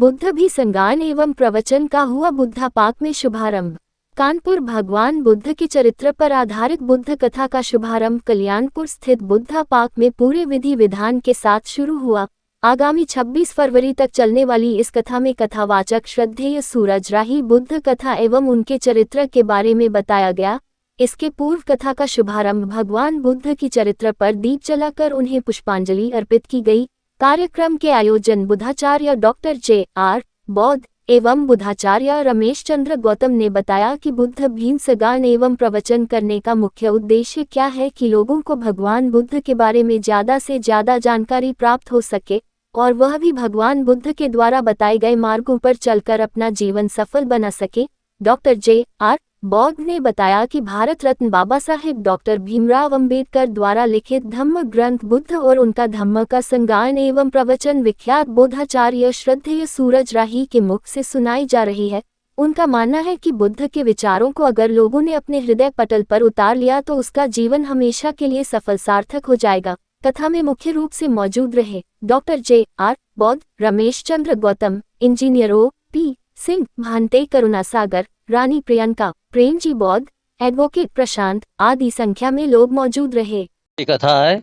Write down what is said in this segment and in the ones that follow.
बुद्ध भी संज्ञान एवं प्रवचन का हुआ बुद्धा पार्क में शुभारंभ। कानपुर भगवान बुद्ध के चरित्र पर आधारित बुद्ध कथा का शुभारंभ कल्याणपुर स्थित बुद्धा पार्क में पूरे विधि विधान के साथ शुरू हुआ। आगामी 26 फरवरी तक चलने वाली इस कथा में कथावाचक श्रद्धेय सूरज राही बुद्ध कथा एवं उनके चरित्र के बारे में बताया गया। इसके पूर्व कथा का शुभारंभ भगवान बुद्ध की चरित्र पर दीप जलाकर उन्हें पुष्पांजलि अर्पित की गई। कार्यक्रम के आयोजन बुद्धाचार्य डॉक्टर J.R. बौद्ध एवं बुद्धाचार्य रमेश चंद्र गौतम ने बताया कि बुद्ध भीम संज्ञान एवं प्रवचन करने का मुख्य उद्देश्य क्या है कि लोगों को भगवान बुद्ध के बारे में ज़्यादा से ज़्यादा जानकारी प्राप्त हो सके और वह भी भगवान बुद्ध के द्वारा बताए गए मार्गों पर चलकर अपना जीवन सफल बना सके। Doctor J.R. बौद्ध ने बताया कि भारत रत्न बाबा साहेब डॉक्टर भीमराव अंबेडकर द्वारा लिखित धम्म ग्रंथ बुद्ध और उनका धम्म का संज्ञान एवं प्रवचन विख्यात बोधाचार्य श्रद्धेय सूरज राही के मुख से सुनाई जा रही है। उनका मानना है कि बुद्ध के विचारों को अगर लोगों ने अपने हृदय पटल पर उतार लिया तो उसका जीवन हमेशा के लिए सफल सार्थक हो जाएगा। कथा में मुख्य रूप से मौजूद रहे डॉक्टर J.R. बौद्ध, रमेश चंद्र गौतम, इंजीनियर O.P. सिंह, भांते करुणासागर, रानी प्रियंका, प्रेमजी बौद्ध, एडवोकेट प्रशांत आदि संख्या में लोग मौजूद रहे। ये कथा है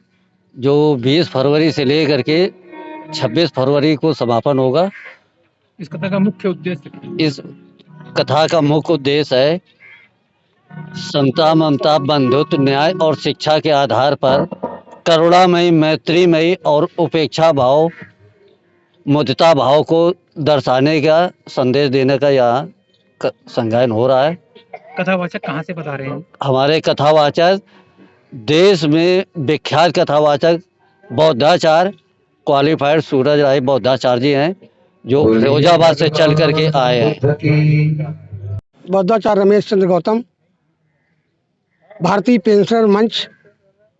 जो 20 फरवरी से लेकर के 26 फरवरी को समापन होगा। इस कथा का मुख्य उद्देश्य है समता, ममता, बंधुत्व, न्याय और शिक्षा के आधार पर करुणामयी, मैत्रीमयी और उपेक्षा भाव, मुदिता भाव को दर्शाने का संदेश देने का यहाँ संज्ञान हो रहा है। कथावाचक कहाँ से बता रहे हैं? हमारे कथावाचक देश में विख्यात कथावाचक बौद्धाचार्य क्वालिफाइड सूरज राही बौद्धाचार्य जी हैं जो फिरोजाबाद से चल करके आए हैं। बौद्धाचार्य रमेश चंद्र गौतम, भारतीय पेंशनर मंच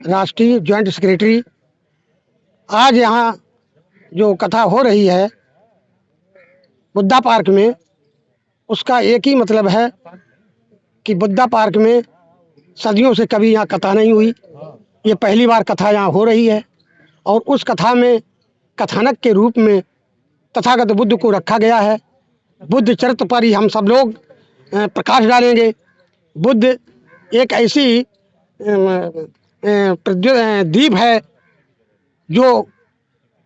राष्ट्रीय ज्वाइंट सेक्रेटरी। आज यहाँ जो कथा हो रही है बुद्धा पार्क में, उसका एक ही मतलब है कि बुद्धा पार्क में सदियों से कभी यहाँ कथा नहीं हुई। ये पहली बार कथा यहाँ हो रही है और उस कथा में कथानक के रूप में तथागत बुद्ध को रखा गया है। बुद्ध चरित्र पर ही हम सब लोग प्रकाश डालेंगे। बुद्ध एक ऐसी दीप है जो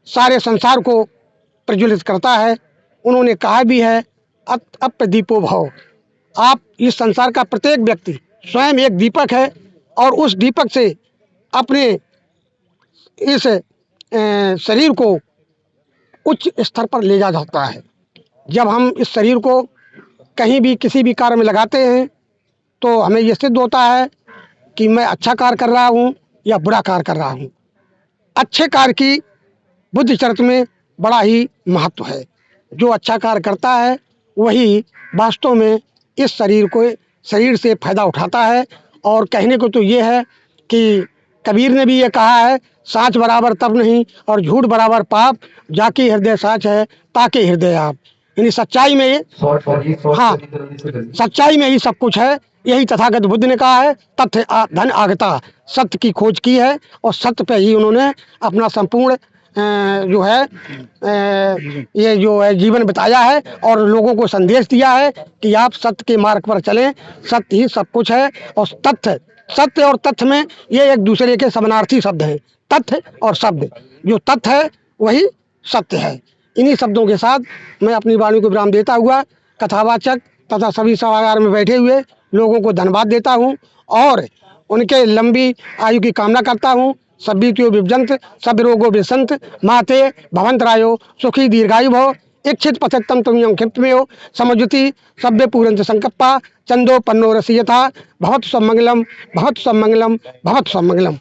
सारे संसार को प्रज्वलित करता है। उन्होंने कहा भी है अप्रदीपो भव। आप इस संसार का प्रत्येक व्यक्ति स्वयं एक दीपक है और उस दीपक से अपने इस शरीर को उच्च स्तर पर ले जा सकता है। जब हम इस शरीर को कहीं भी किसी भी कार्य में लगाते हैं तो हमें यह सिद्ध होता है कि मैं अच्छा कार्य कर रहा हूँ या बुरा कार्य कर रहा हूँ। अच्छे कार्य की बुद्ध चरित्र में बड़ा ही महत्व है। जो अच्छा कार्य करता है वही वास्तव में इस शरीर से फायदा उठाता है। और कहने को तो ये है कि कबीर ने भी ये कहा है, साँच बराबर तब नहीं और झूठ बराबर पाप, जाके हृदय साँच है ताके हृदय आप। यानी सच्चाई में सच्चाई में ही सब कुछ है। यही तथागत बुद्ध ने कहा है, तथ्य धन आगता। सत्य की खोज की है और सत्य पे ही उन्होंने अपना संपूर्ण जो है ये जो है जीवन बताया है और लोगों को संदेश दिया है कि आप सत्य के मार्ग पर चलें। सत्य ही सब कुछ है और सत्य और तथ्य में ये एक दूसरे के समानार्थी शब्द हैं। तथ्य और शब्द, जो तथ्य है वही सत्य है। इन्हीं शब्दों के साथ मैं अपनी वाणी को विराम देता हुआ कथावाचक तथा सभी सभागार में बैठे हुए लोगों को धन्यवाद देता हूँ और उनके लंबी आयु की कामना करता हूँ। सभी क्यों विभजंत सब रोगो विसंत माते भवंतरायो सुखी दीर्घायु भव। इच्छित पथक्तम तुम क्षिप्त में हो समुज्जति सभ्य पूरंत संकप्पा चंदो पन्नो रसियथा। भवत सब मंगलम भवत सब मंगलम भवत सब मंगलम।